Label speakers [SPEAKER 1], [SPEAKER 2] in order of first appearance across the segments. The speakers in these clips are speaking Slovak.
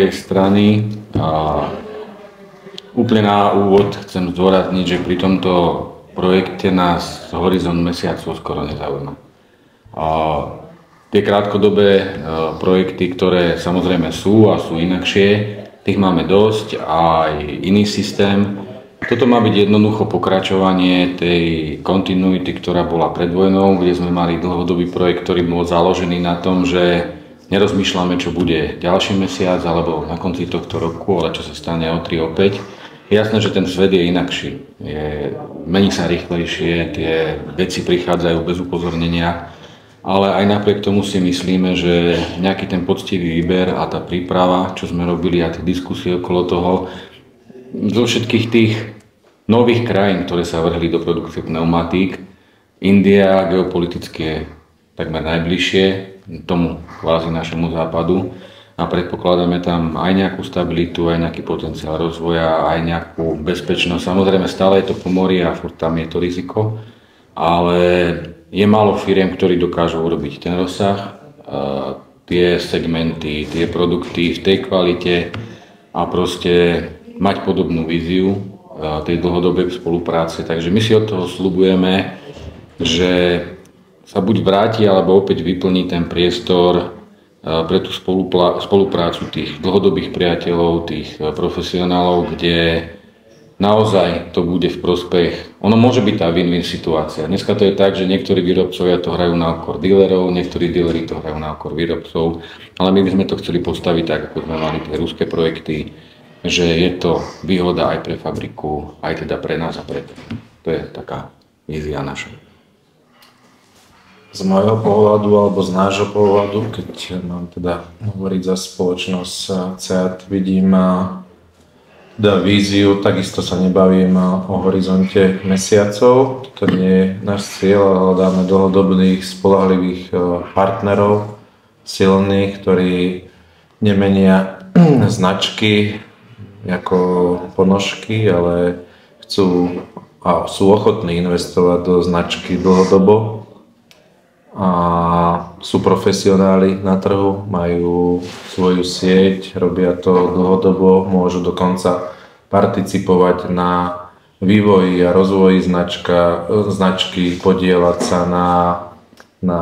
[SPEAKER 1] mojej strany. Úplne na úvod chcem zdôrazniť, že pri tomto projekte nás horizont mesiacov skoro nezaujíma. Tie krátkodobé projekty, ktoré samozrejme sú a sú inakšie, tých máme dosť, aj iný systém. Toto má byť jednoducho pokračovanie tej kontinuity, ktorá bola pred vojnou, kde sme mali dlhodobý projekt, ktorý bol založený na tom, že nerozmýšľame, čo bude ďalší mesiac alebo na konci tohto roku, ale čo sa stane o 3, o 5. Je jasné, že ten svet je inakší. Mení sa rýchlejšie, tie veci prichádzajú bez upozornenia, ale aj napriek tomu si myslíme, že nejaký ten poctivý výber a tá príprava, čo sme robili a tie diskusie okolo toho, zo všetkých tých nových krajín, ktoré sa vrhli do produkcie pneumatík, India geopoliticky je takmer najbližšie tomu kvázi našemu západu a predpokladáme tam aj nejakú stabilitu, aj nejaký potenciál rozvoja, aj nejakú bezpečnosť. Samozrejme stále je to po mori a furt tam je to riziko, ale je málo firiem, ktorí dokážu urobiť ten rozsah, tie segmenty, tie produkty v tej kvalite a proste mať podobnú víziu tej dlhodobej spolupráce. Takže my si od toho sľubujeme, že sa buď vráti, alebo opäť vyplní ten priestor pre tú spoluprácu tých dlhodobých priateľov, tých profesionálov, kde naozaj to bude v prospech. Ono môže byť tá win-win situácia. Dneska to je tak, že niektorí výrobcovia to hrajú na úkor dílerov, niektorí díleri to hrajú na úkor výrobcov, ale my by sme to chceli postaviť tak, ako sme mali tie ruské projekty, že je to výhoda aj pre fabriku, aj teda pre nás a pre to je taká vízia naša.
[SPEAKER 2] Z môjho pohľadu alebo z nášho pohľadu, keď mám teda hovoriť za spoločnosť CEAT, vidím teda víziu, takisto sa nebavím o horizonte mesiacov. To nie je náš cieľ, ale hľadáme dlhodobých, spoľahlivých partnerov, silných, ktorí nemenia značky ako ponožky, ale chcú a sú ochotní investovať do značky dlhodobo. A sú profesionáli na trhu, majú svoju sieť, robia to dlhodobo, môžu dokonca participovať na vývoji a rozvoji značky, podieľať sa na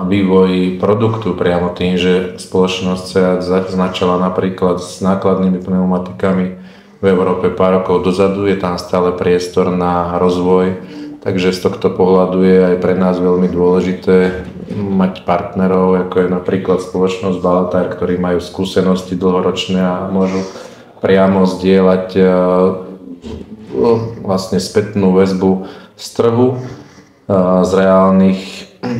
[SPEAKER 2] vývoji produktu priamo tým, že spoločnosť CEAT začala napríklad s nákladnými pneumatikami v Európe pár rokov dozadu, je tam stále priestor na rozvoj. Takže z tohto pohľadu je aj pre nás veľmi dôležité mať partnerov, ako je napríklad spoločnosť Balatair, ktorí majú skúsenosti dlhoročné a môžu priamo zdieľať vlastne spätnú väzbu z trhu, z reálnych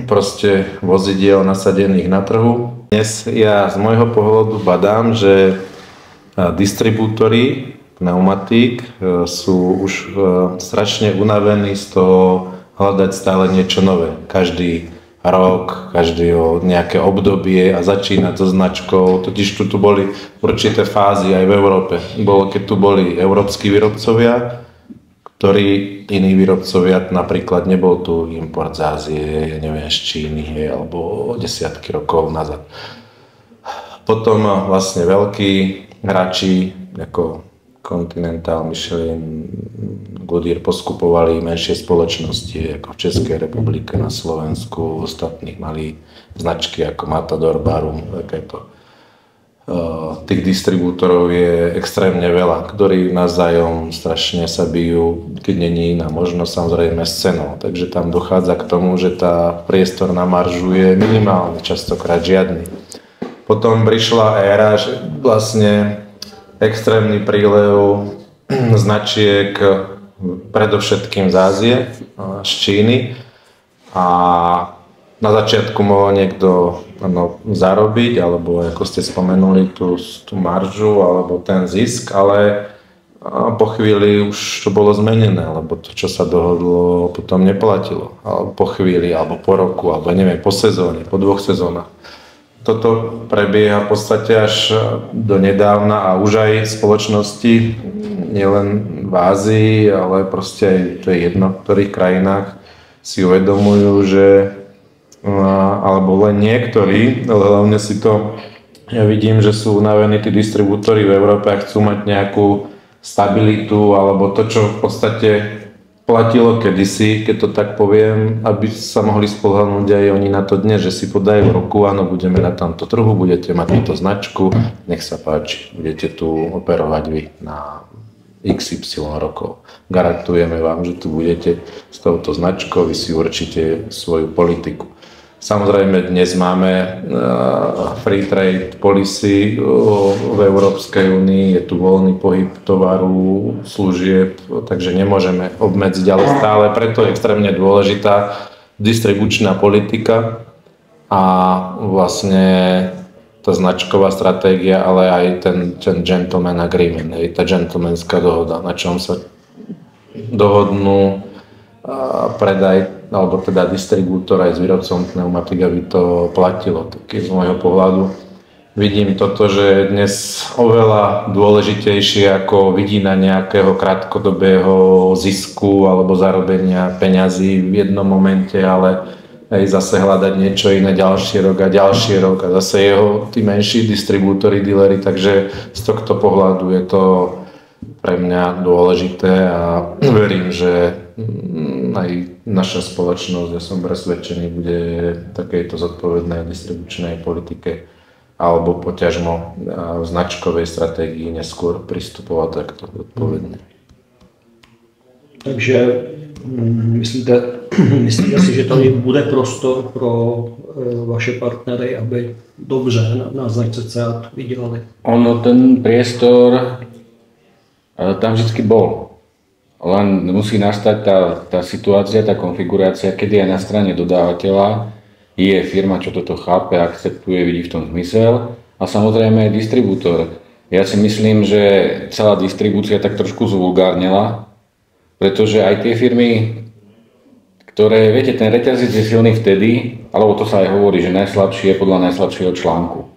[SPEAKER 2] proste vozidiel nasadených na trhu. Dnes ja z môjho pohľadu badám, že distribútori pneumatík sú už strašne unavení z toho hľadať stále niečo nové. Každý rok, každé nejaké obdobie a začínať so značkou. Totiž tu boli určité fázy aj v Európe. Keď tu boli európski výrobcovia, ktorí iní výrobcovia, napríklad nebol tu import z Ázie, neviem, z Číny, alebo desiatky rokov nazad. Potom vlastne veľkí hráči ako Continental, Michelin, Goodyear poskupovali menšie spoločnosti ako v Českej republike, na Slovensku, ostatných mali značky ako Matador, Barum, takéto. Tých distribútorov je extrémne veľa, ktorí navzájom strašne sa bijú, keď není iná možnosť, samozrejme s cenou. Takže tam dochádza k tomu, že tá priestor na maržu je minimálny, častokrát žiadny. Potom prišla éra, že vlastne extrémny prílev značiek predovšetkým z Ázie, z Číny a na začiatku mohol niekto zarobiť, alebo ako ste spomenuli tú maržu alebo ten zisk, ale po chvíli už to bolo zmenené, lebo to, čo sa dohodlo, potom neplatilo. Alebo po chvíli, alebo po roku, alebo neviem, po sezóne, po 2 sezónach. Toto prebieha v podstate až do nedávna a už aj v spoločnosti, nielen v Ázii, ale proste aj to je jedno, v ktorých krajinách si uvedomujú, že alebo len niektorí, ale hlavne si to Ja vidím, že sú unavení tí distribútori v Európe a chcú mať nejakú stabilitu alebo to, čo v podstate platilo kedysi, keď to tak poviem, aby sa mohli spoľahnúť aj oni na to dnes, že si podajú ruku, áno, budeme na tomto trhu, budete mať túto značku, nech sa páči, budete tu operovať vy na XY rokov. Garantujeme vám, že tu budete s touto značkou, vy si určite svoju politiku. Samozrejme, dnes máme free trade policy v Európskej únii, je tu voľný pohyb tovaru, služieb, takže nemôžeme obmedziť, ale stále preto je extrémne dôležitá distribučná politika a vlastne tá značková stratégia, ale aj ten gentleman agreement, tá gentlemanská dohoda, na čom sa dohodnú predaj, alebo teda distribútor aj s výrobcom pneumatik, aby to platilo. Taký z môjho pohľadu vidím toto, že je dnes oveľa dôležitejšie ako vidina nejakého krátkodobého zisku alebo zarobenia peňazí v jednom momente, ale aj zase hľadať niečo iné ďalší rok a zase jeho tí menší distribútori, dealery, takže z tohto pohľadu je to pre mňa dôležité a verím, že aj naša spoločnosť, ja som presvedčený, bude takejto zodpovednej distribučnej politike alebo poťažmo v značkovej stratégii neskôr pristupovať takto zodpovedne.
[SPEAKER 3] Takže myslíte si, že tady bude prostor pro vaše partnery, aby dobře na značce SEAT vydělali?
[SPEAKER 1] Ono, ten priestor tam vždycky bol. Len musí nastať tá situácia, tá konfigurácia, kedy aj na strane dodávateľa je firma, čo toto chápe, akceptuje, vidí v tom zmysel a samozrejme aj distribútor. Ja si myslím, že celá distribúcia tak trošku zvulgárnela, pretože aj tie firmy, ktoré, viete, ten reťazec je silný vtedy, alebo to sa aj hovorí, že najslabší je podľa najslabšieho článku.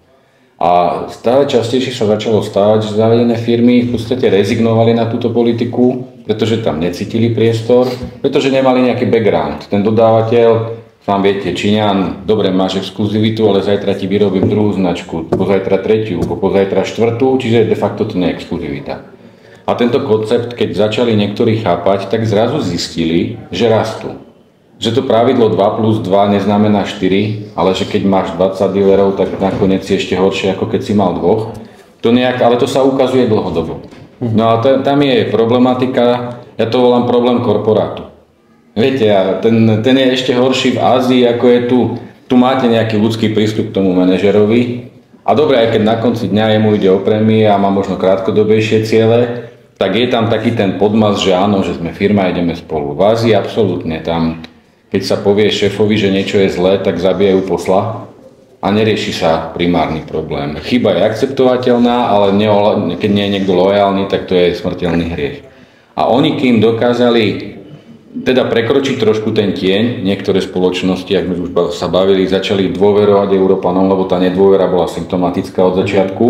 [SPEAKER 1] A stále častejšie sa začalo stávať, že zavedené firmy v podstate rezignovali na túto politiku, pretože tam necítili priestor, pretože nemali nejaký background. Ten dodávateľ, sám viete, Číňan, dobre, máš exkluzivitu, ale zajtra ti vyrobím druhú značku, pozajtra tretiu, pozajtra štvrtú, čiže de facto to nie je exkluzivita. A tento koncept, keď začali niektorí chápať, tak zrazu zistili, že rastú. Že to pravidlo 2+2 neznamená 4, ale že keď máš 20 dealerov, tak nakoniec je ešte horšie, ako keď si mal 2. Ale to sa ukazuje dlhodobo. No a tam je problematika, ja to volám problém korporátu. Viete, ten je ešte horší v Ázii, ako je tu. Tu máte nejaký ľudský prístup k tomu manažerovi. A dobre, aj keď na konci dňa jemu ide o prémie a má možno krátkodobejšie ciele, tak je tam taký ten podmas, že áno, že sme firma, ideme spolu. V Ázii absolútne tam. Keď sa povie šéfovi, že niečo je zlé, tak zabijajú posla a nerieši sa primárny problém. Chyba je akceptovateľná, ale keď nie je niekto lojálny, tak to je smrteľný hriech. A oni, kým dokázali teda prekročiť trošku ten tieň, niektoré spoločnosti, ak sme už sa bavili, začali dôverovať Európanom, lebo tá nedôvera bola symptomatická od začiatku,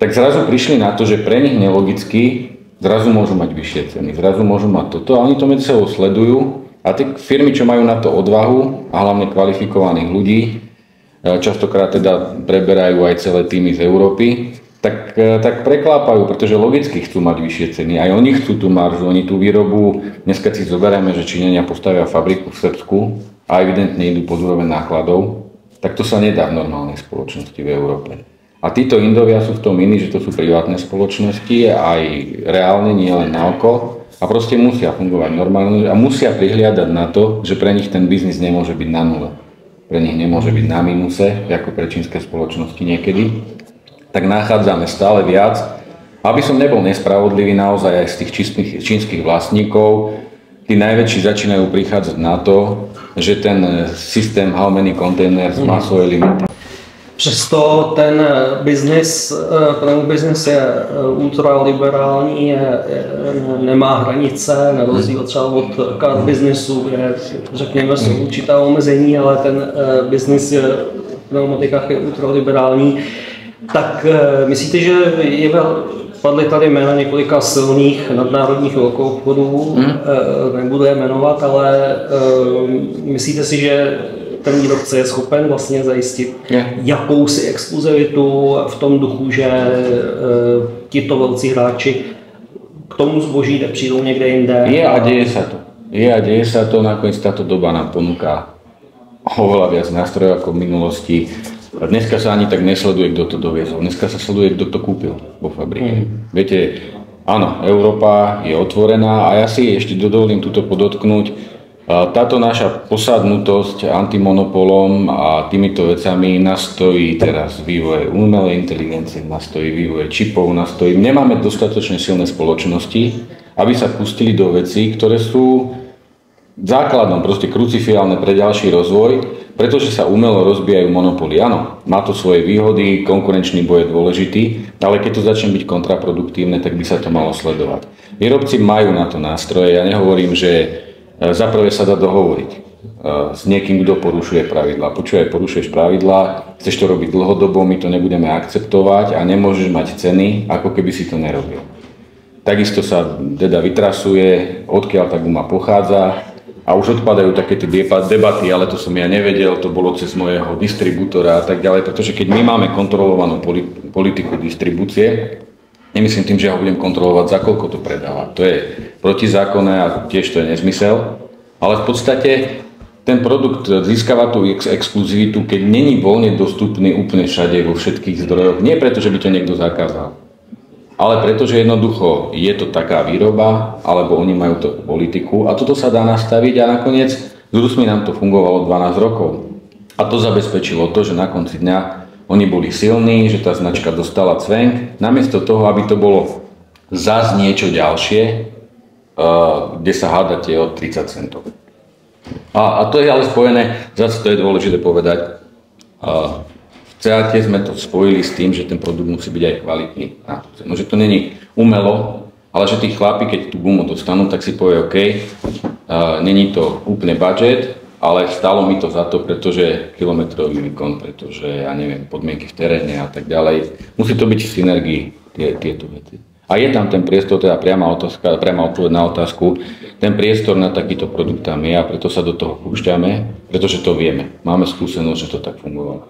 [SPEAKER 1] tak zrazu prišli na to, že pre nich nelogicky zrazu môžu mať vyššie ceny, zrazu môžu mať toto a oni to medzi sebou sledujú. A tie firmy, čo majú na to odvahu a hlavne kvalifikovaných ľudí, častokrát teda preberajú aj celé týmy z Európy, tak preklápajú, pretože logicky chcú mať vyššie ceny. Aj oni chcú tú maržu, oni tú výrobu, dneska si zoberieme, že Číňania postavia fabriku v Srbsku a evidentne idú pod úroveň nákladov, tak to sa nedá v normálnej spoločnosti v Európe. A títo Indovia sú v tom iní, že to sú privátne spoločnosti, aj reálne, nie len na oko. A proste musia fungovať normálne a musia prihliadať na to, že pre nich ten biznis nemôže byť na nule. Pre nich nemôže byť na mínuse, ako pre čínske spoločnosti niekedy. Tak nachádzame stále viac. Aby som nebol nespravodlivý naozaj aj z tých čínskych vlastníkov, tí najväčší začínajú prichádzať na to, že ten systém how many containers má svoje limity.
[SPEAKER 3] Přesto ten biznis je ultraliberální, nemá hranice, na rozdíl třeba od car businessu, kde řekněme jsou určitá omezení, ale ten biznis v pneumatikách je ultraliberální. Tak myslíte, že padly tady jména několika silných nadnárodních velkoobchodů, nebudu je jmenovat, ale myslíte si, že ten výrobce je schopen vlastně zajistit jakousi exkluzivitu v tom duchu, že tito velcí hráči k tomu zboží nepřijdou někde jinde.
[SPEAKER 1] Je a deje sa to, nakoniec táto doba nám ponúka oveľa viac nástrojov ako v minulosti. Dneska sa ani tak nesleduje, kto to doviezol, dneska sa sleduje, kto to kúpil vo fabrike. Viete, áno, Európa je otvorená a ja si ešte dovolím túto podotknúť. Táto naša posadnutosť antimonopolom a týmito vecami nás stojí teraz vývoje umelej inteligencie, nás stojí vývoje čipov, nás stojí. Nemáme dostatočne silné spoločnosti, aby sa pustili do vecí, ktoré sú základom, proste krucifiálne pre ďalší rozvoj, pretože sa umelo rozbijajú monopoly. Áno, má to svoje výhody, konkurenčný boj je dôležitý, ale keď to začne byť kontraproduktívne, tak by sa to malo sledovať. Výrobci majú na to nástroje, ja nehovorím, že za prvé sa dá dohovoriť s niekým, kto porušuje pravidlá. Počúvaj, porušuješ pravidlá, chceš to robiť dlhodobo, my to nebudeme akceptovať a nemôžeš mať ceny, ako keby si to nerobil. Takisto sa teda vytrasuje, odkiaľ tá guma pochádza a už odpadajú také tie debaty, ale to som ja nevedel, to bolo cez mojeho distribútora a tak ďalej, pretože keď my máme kontrolovanú politiku distribúcie, nemyslím tým, že ja ho budem kontrolovať, za koľko to predáva. To je protizákonné a tiež to je nezmysel. Ale v podstate ten produkt získava tú exkluzivitu, keď není voľne dostupný úplne všade vo všetkých zdrojoch. Nie preto, že by to niekto zakázal, ale preto, že jednoducho je to taká výroba, alebo oni majú tú politiku a toto sa dá nastaviť a nakoniec s Rusmi nám to fungovalo 12 rokov. A to zabezpečilo to, že na konci dňa oni boli silní, že tá značka dostala cvenk, namiesto toho, aby to bolo zás niečo ďalšie, kde sa hádate o 30 centov. A to je ale spojené, zase to je dôležité povedať, v CEATE sme to spojili s tým, že ten produkt musí byť aj kvalitný. No, že to není umelo, ale že tí chlapi, keď tú gumu dostanú, tak si povie OK, není to úplne budget, ale stalo mi to za to, pretože kilometrový výkon, pretože ja neviem, podmienky v teréne a tak ďalej. Musí to byť v synergii tieto veci. A je tam ten priestor, teda priama odpoveď na otázku, ten priestor na takýto produkt tam je a preto sa do toho púšťame, pretože to vieme. Máme skúsenosť, že to tak fungovalo.